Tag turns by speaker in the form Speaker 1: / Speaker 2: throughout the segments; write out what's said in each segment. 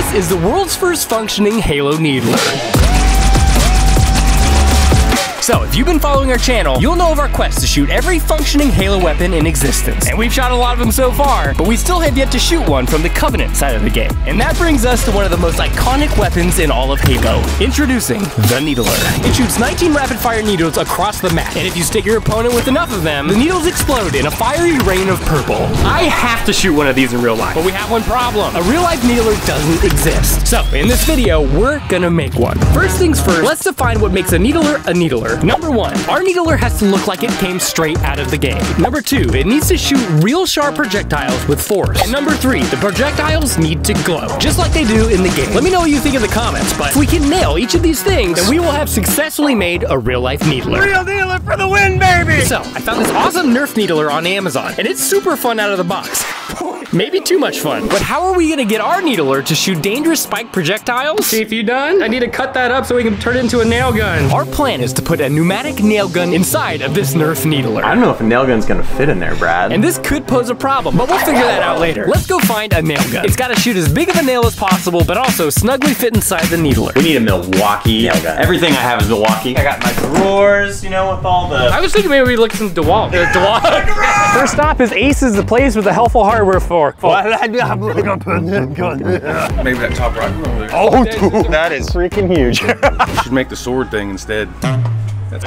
Speaker 1: This is the world's first functioning Halo needler. So, if you've been following our channel, you'll know of our quest to shoot every functioning Halo weapon in existence. And we've shot a lot of them so far, but we still have yet to shoot one from the Covenant side of the game. And that brings us to one of the most iconic weapons in all of Halo. Introducing the Needler. It shoots 19 rapid-fire needles across the map, and if you stick your opponent with enough of them, the needles explode in a fiery rain of purple. I have to shoot one of these in real life, but we have one problem. A real-life needler doesn't exist. So, in this video, we're gonna make one. First things first, let's define what makes a needler a needler. Number 1, our needler has to look like it came straight out of the game. Number 2, it needs to shoot real sharp projectiles with force. And number 3, the projectiles need to glow, just like they do in the game. Let me know what you think in the comments, but if we can nail each of these things, then we will have successfully made a real-life needler.
Speaker 2: Real needler for the win, baby!
Speaker 1: So, I found this awesome Nerf needler on Amazon, and it's super fun out of the box. Maybe too much fun. But how are we gonna get our needler to shoot dangerous spike projectiles?
Speaker 3: See, if you done, I need to cut that up so we can turn it into a nail gun.
Speaker 1: Our plan is to put a pneumatic nail gun inside of this Nerf needler.
Speaker 2: I don't know if a nail gun's gonna fit in there, Brad.
Speaker 1: And this could pose a problem, but we'll figure that out later. Let's go find a nail gun. It's gotta shoot as big of a nail as possible, but also snugly fit inside the needler.
Speaker 2: We need a Milwaukee nail gun. Everything I have is Milwaukee. I got my drawers, you know, with all the...
Speaker 3: I was thinking maybe we look at some DeWalt.
Speaker 1: First stop is Ace's, the place with the helpful hardware for.
Speaker 4: Maybe that top right over there.
Speaker 2: Oh, dude, that is freaking huge.
Speaker 4: We should make the sword thing instead.
Speaker 1: We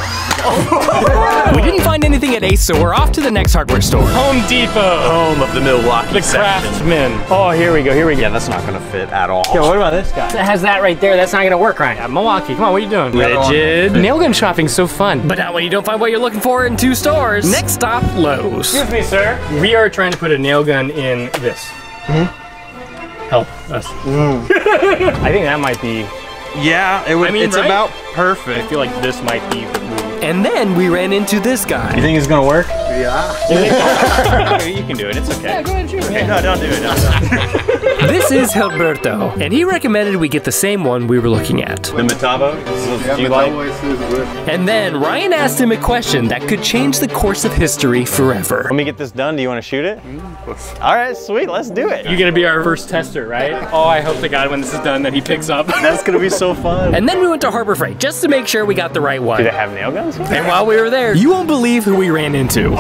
Speaker 1: didn't find anything at Ace, so we're off to the next hardware store.
Speaker 3: Home Depot.
Speaker 2: Home of the Milwaukee
Speaker 3: The Craftsman. Oh, here we go, here we go.
Speaker 2: Yeah, that's not gonna fit at all.
Speaker 3: Yo, what about this guy? It has that right there. That's not gonna work right. Milwaukee, come on, what are you doing?
Speaker 1: Rigid.
Speaker 3: Nail gun shopping's so fun.
Speaker 1: But not when you don't find what you're looking for in 2 stores. Next stop, Lowe's.
Speaker 3: Excuse me, sir. We are trying to put a nail gun in this. Help us. I think that might be...
Speaker 4: Yeah, it would,
Speaker 3: I mean,
Speaker 4: it's
Speaker 3: right?
Speaker 4: about perfect.
Speaker 3: I feel like this might be the move.
Speaker 1: And then we ran into this guy.
Speaker 2: You think it's gonna work?
Speaker 3: You can do it, it's okay. Yeah, go ahead and shoot.
Speaker 2: Okay, no, don't do it. No.
Speaker 1: This is Hilberto, and he recommended we get the same one we were looking at.
Speaker 2: The Metabo? Do you like?
Speaker 1: And then Ryan asked him a question that could change the course of history forever.
Speaker 2: Let me get this done. Do you want to shoot it? All right, sweet. Let's do it.
Speaker 3: You're gonna be our first tester, right? Oh, I hope to God when this is done that he picks up.
Speaker 2: That's gonna be so fun.
Speaker 1: And then we went to Harbor Freight just to make sure we got the right one.
Speaker 3: Do they have nail guns?
Speaker 1: And while we were there, you won't believe who we ran into.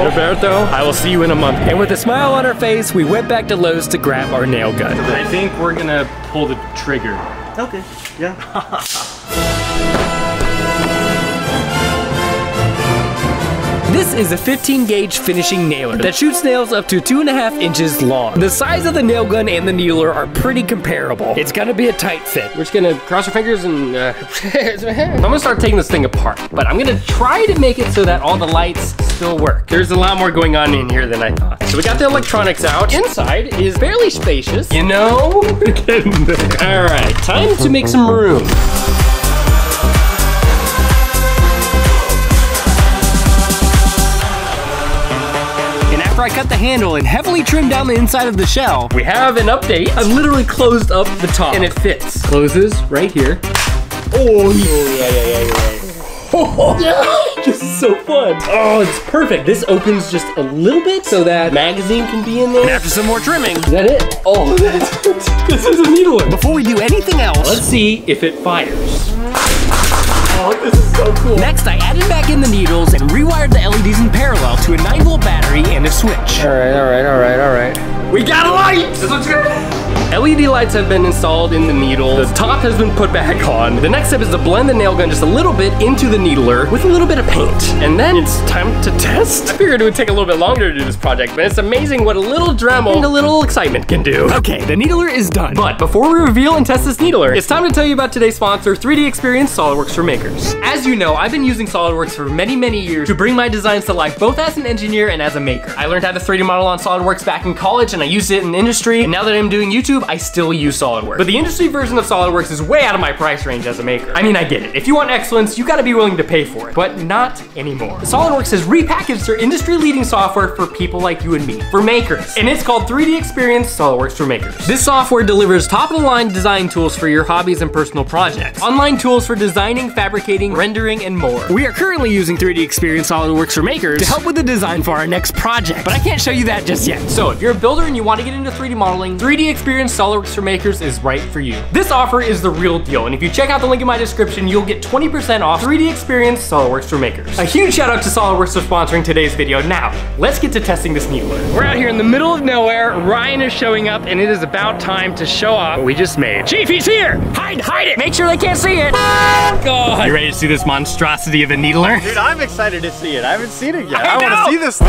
Speaker 1: Roberto, I will see you in a month. And with a smile on our face, we went back to Lowe's to grab our nail gun.
Speaker 3: I think we're gonna pull the trigger.
Speaker 2: Okay, yeah.
Speaker 1: This is a 15 gauge finishing nailer that shoots nails up to 2.5 inches long. The size of the nail gun and the needler are pretty comparable. It's gonna be a tight fit.
Speaker 3: We're just gonna cross our fingers and I'm gonna start taking this thing apart, but I'm gonna try to make it so that all the lights still work. There's a lot more going on in here than I thought. So we got the electronics out. Inside is fairly spacious. You know? All right, time to make some room.
Speaker 1: After I cut the handle and heavily trimmed down the inside of the shell,
Speaker 3: We have an update. I've literally closed up the top and it fits. Closes right here. Oh, yeah. This is so fun. Oh, it's perfect. This opens just a little bit so that magazine can be in there.
Speaker 1: and after some more trimming,
Speaker 3: Is that it? Oh, this is a needler.
Speaker 1: before we do anything else,
Speaker 3: Let's see if it fires. Oh, this is so cool.
Speaker 1: next I added back in the needles and rewired the LEDs in parallel to a 9-volt battery and a switch.
Speaker 3: All right. We got a light! This looks good. LED lights have been installed in the needle. The top has been put back on. The next step is to blend the nail gun just a little bit into the needler with a little bit of paint. And then it's time to test. I figured it would take a little bit longer to do this project, but it's amazing what a little Dremel and a little excitement can do.
Speaker 1: Okay, the needler is done.
Speaker 3: But before we reveal and test this needler, it's time to tell you about today's sponsor, 3D Experience SolidWorks for Makers. As you know, I've been using SolidWorks for many, many years to bring my designs to life, both as an engineer and as a maker. I learned how to 3D model on SolidWorks back in college and I used it in industry. And now that I'm doing YouTube, I still use SolidWorks. But the industry version of SolidWorks is way out of my price range as a maker. I mean, I get it. If you want excellence, you gotta be willing to pay for it, but not anymore. SolidWorks has repackaged their industry-leading software for people like you and me, for makers. And it's called 3D Experience SolidWorks for Makers. This software delivers top-of-the-line design tools for your hobbies and personal projects. Online tools for designing, fabricating, rendering, and more. We are currently using 3D Experience SolidWorks for Makers to help with the design for our next project, but I can't show you that just yet. So if you're a builder and you want to get into 3D modeling, 3D Experience SolidWorks for Makers is right for you. This offer is the real deal, and if you check out the link in my description, you'll get 20% off 3D Experience SolidWorks for Makers. A huge shout out to SolidWorks for sponsoring today's video. Now, let's get to testing this needler. We're out here in the middle of nowhere. Ryan is showing up, and it is about time to show off what we just made. Chief, he's here! Hide it! Make sure they can't see it! God! You ready to see this monstrosity of a needler?
Speaker 2: Dude, I'm excited to see it. I haven't seen it yet.
Speaker 3: I
Speaker 2: want to see this.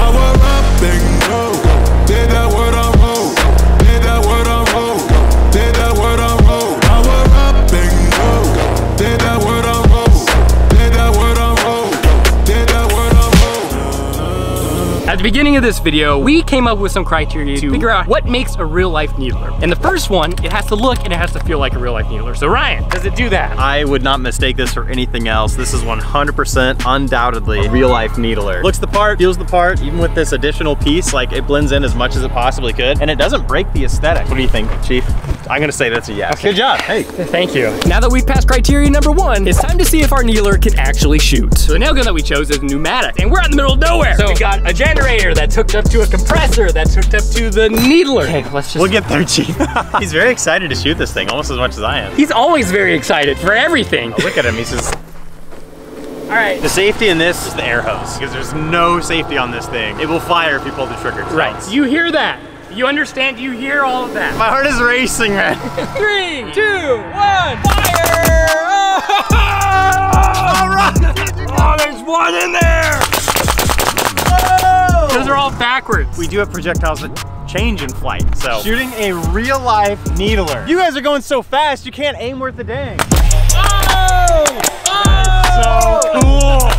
Speaker 3: At the beginning of this video, we came up with some criteria to figure out what makes a real life needler. And the first one, it has to look and it has to feel like a real life needler. So Ryan, does it do that?
Speaker 2: I would not mistake this for anything else. This is 100% undoubtedly a real life needler. Looks the part, feels the part, even with this additional piece, like it blends in as much as it possibly could. And it doesn't break the aesthetic. What do you think, Chief? I'm gonna say that's a yes.
Speaker 3: Okay.
Speaker 2: Good job, hey.
Speaker 3: Thank you. Now that we've passed criteria number 1, it's time to see if our needler can actually shoot. So the nail gun that we chose is pneumatic, and we're out in the middle of nowhere. So we got a generator that's hooked up to a compressor that's hooked up to the needler. Okay, let's just...
Speaker 2: We'll get there, Chief. He's very excited to shoot this thing, almost as much as I am.
Speaker 3: He's always very excited for everything.
Speaker 2: Oh, look at him, he's just...
Speaker 3: All right.
Speaker 2: The safety in this is the air hose, because there's no safety on this thing. It will fire if you pull the trigger.
Speaker 3: Right, you hear that? You understand? You hear all of that?
Speaker 2: My heart is racing, right?
Speaker 3: 3, 2, 1, fire!
Speaker 2: All right!
Speaker 3: Oh, there's one in there! Those are all backwards.
Speaker 2: We do have projectiles that change in flight, so. Shooting a real life needler. You guys are going so fast, you can't aim worth a dang.
Speaker 3: Oh!
Speaker 2: Oh! So cool.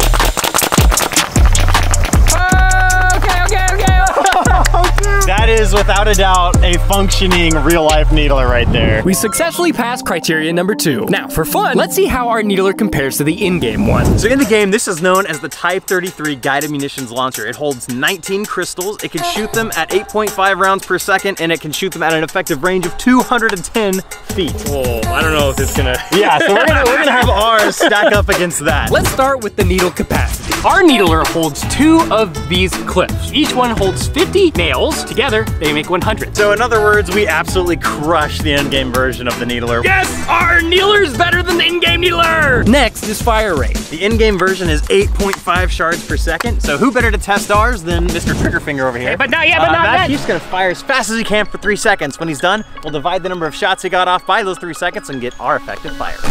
Speaker 2: That is without a doubt a functioning real life needler right there.
Speaker 3: We successfully passed criteria number 2. Now for fun, let's see how our needler compares to the in-game one.
Speaker 2: So in the game, this is known as the Type 33 guided munitions launcher. It holds 19 crystals. It can shoot them at 8.5 rounds per second, and it can shoot them at an effective range of 210 feet.
Speaker 3: Whoa, I don't know if it's gonna...
Speaker 2: Yeah, so we're gonna have ours stack up against that.
Speaker 3: Let's start with the needle capacity. Our needler holds 2 of these clips. Each one holds 50 nails. Together, they make 100.
Speaker 2: So in other words, we absolutely crushed the in-game version of the needler.
Speaker 3: Yes, our needler is better than the in-game needler. Next is fire rate.
Speaker 2: The in-game version is 8.5 shards per second. So who better to test ours than Mr. Triggerfinger over here?
Speaker 3: Hey, but not yet, but not yet.
Speaker 2: He's gonna fire as fast as he can for 3 seconds. When he's done, we'll divide the number of shots he got off by those 3 seconds and get our effective fire. Go!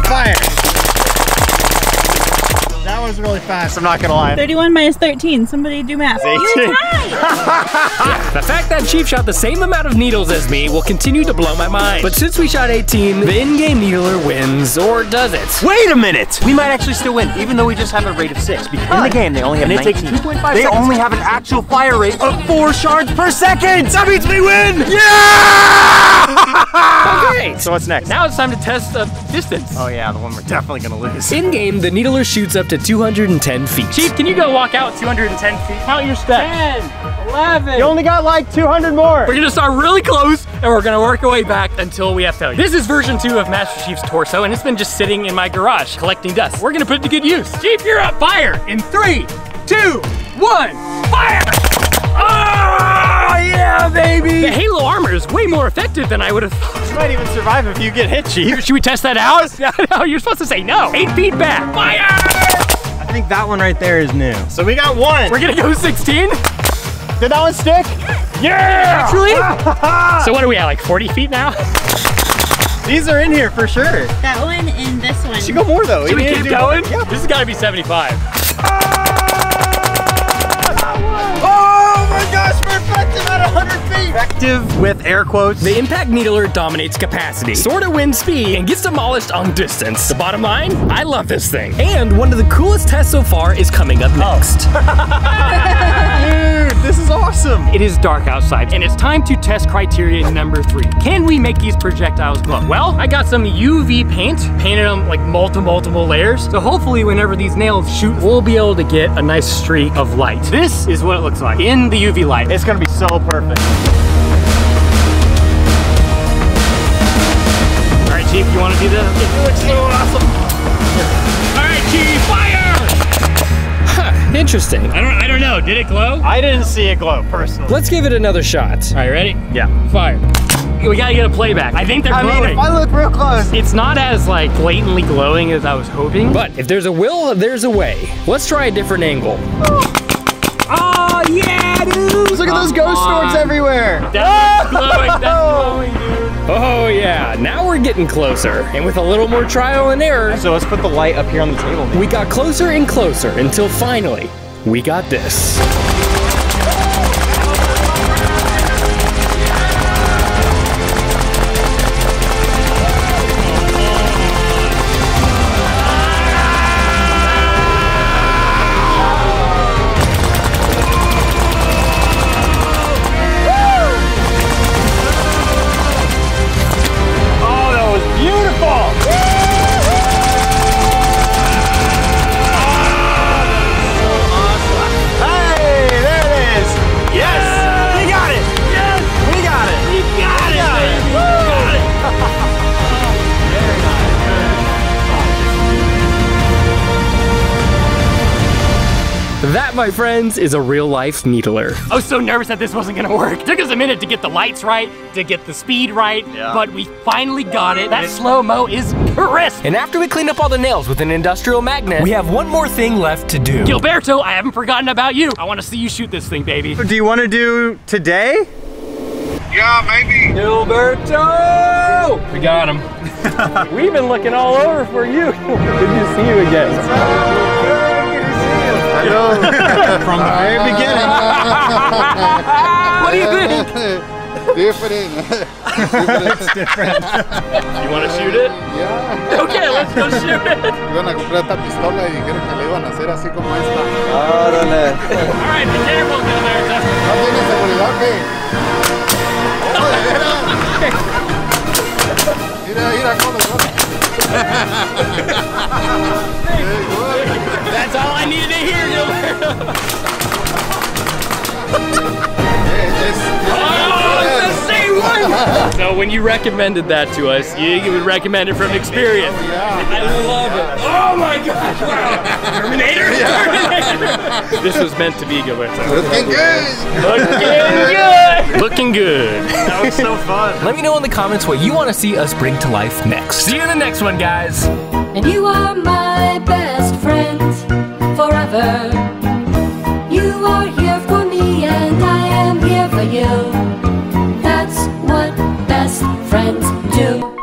Speaker 2: Fire! That was really fast, I'm not gonna lie.
Speaker 5: 31 minus 13, somebody do math.
Speaker 2: 18.
Speaker 5: You're tied!
Speaker 3: The fact that Chief shot the same amount of needles as me will continue to blow my mind. But since we shot 18, the in-game needler wins, or does it?
Speaker 2: Wait a minute! We might actually still win, even though we just have a rate of 6. Because in the game, they only have 19. It takes 2.5 seconds. They only have an actual fire rate of 4 shards per second! That means we win! Yeah!
Speaker 3: Okay!
Speaker 2: So what's next?
Speaker 3: Now it's time to test the distance.
Speaker 2: Oh yeah, the one we're definitely gonna lose.
Speaker 3: In-game, the needler shoots up to 210 feet. Chief, can you go walk out 210 feet? Count your steps. 10, 11.
Speaker 2: You only got like 200 more.
Speaker 3: We're gonna start really close and we're gonna work our way back until we have failure. This is version 2 of Master Chief's torso and it's been just sitting in my garage collecting dust. We're gonna put it to good use. Chief, you're up. Fire in 3, 2, 1, fire! Oh, yeah, baby! The Halo armor is way more effective than I would have thought.
Speaker 2: You might even survive if you get hit, Chief.
Speaker 3: Should we test that out? No, you're supposed to say no. 8 feet back. Fire!
Speaker 2: I think that one right there is new. So we got 1.
Speaker 3: We're gonna go 16.
Speaker 2: Did that one stick?
Speaker 3: Yeah! Actually? So what are we at, like 40 feet now?
Speaker 2: These are in here for sure.
Speaker 5: That one and this one.
Speaker 2: Should go more though.
Speaker 3: Should we keep going?
Speaker 2: Yeah.
Speaker 3: This has gotta be 75.
Speaker 2: Oh my gosh, we're effective got 100 feet. Effective with air quotes.
Speaker 1: The Impact Needler dominates capacity, sorta wins speed, and gets demolished on distance. The bottom line, I love this thing. And one of the coolest tests so far is coming up next.
Speaker 2: Dude, this is awesome.
Speaker 1: It is dark outside, and it's time to test criteria number 3. Can we make these projectiles glow? Well, I got some UV paint, painted them like multiple layers. So hopefully whenever these nails shoot, we'll be able to get a nice streak of light. This is what it looks like in the UV light.
Speaker 2: It's gonna be so perfect.
Speaker 1: All right, Chief, you wanna do this? It looks so awesome. All right, Chief, fire! Huh, interesting. I don't know, did it glow?
Speaker 2: I didn't see it glow, personally.
Speaker 1: Let's give it another shot. All right, ready?
Speaker 2: Yeah.
Speaker 1: Fire. We gotta get a playback. I think they're glowing.
Speaker 2: I mean, if I look real close.
Speaker 1: It's not as like blatantly glowing as I was hoping, but if there's a will, there's a way. Let's try a different angle. Oh yeah, dude!
Speaker 2: Look at those ghost swords everywhere.
Speaker 1: That's glowing, that's glowing, dude. Oh yeah, now we're getting closer. And with a little more trial and error,
Speaker 2: So let's put the light up here on the table.
Speaker 1: we got closer and closer until finally, we got this. That, my friends, is a real-life needler. I was so nervous that this wasn't gonna work. It took us a minute to get the lights right, to get the speed right, but we finally got it. That slow-mo is crisp. And after we clean up all the nails with an industrial magnet, we have one more thing left to do. Gilberto, I haven't forgotten about you. I wanna see you shoot this thing, baby.
Speaker 2: Do you want to do today?
Speaker 6: Yeah, maybe.
Speaker 1: Gilberto! We got him. We've been looking all over for you. Good to see you again.
Speaker 2: From the very beginning.
Speaker 1: What do you think?
Speaker 6: Different.
Speaker 2: It's different.
Speaker 1: You want to shoot it?
Speaker 6: Yeah.
Speaker 1: Okay, let's go shoot it.
Speaker 6: Iban a comprar esta pistola y dijeron que le iban a hacer así como esta.
Speaker 2: Órale.
Speaker 1: All right, be careful, Gilberto.
Speaker 6: ¿No tiene seguridad qué? Oh, de veras. Mira cómo
Speaker 1: That's all I needed to hear, Gilberto. Oh, it's the same one! So when you recommended that to us, you would recommend it from experience. I love it. Oh my gosh, wow. Terminator? Terminator. This was meant to be, Gilberto.
Speaker 6: Looking good.
Speaker 1: Looking good. Looking good.
Speaker 2: That was so fun.
Speaker 1: Let me know in the comments what you want to see us bring to life next. See you in the next one, guys.
Speaker 7: And you are my best friend forever. You are here for me and I am here for you. That's what best friends do.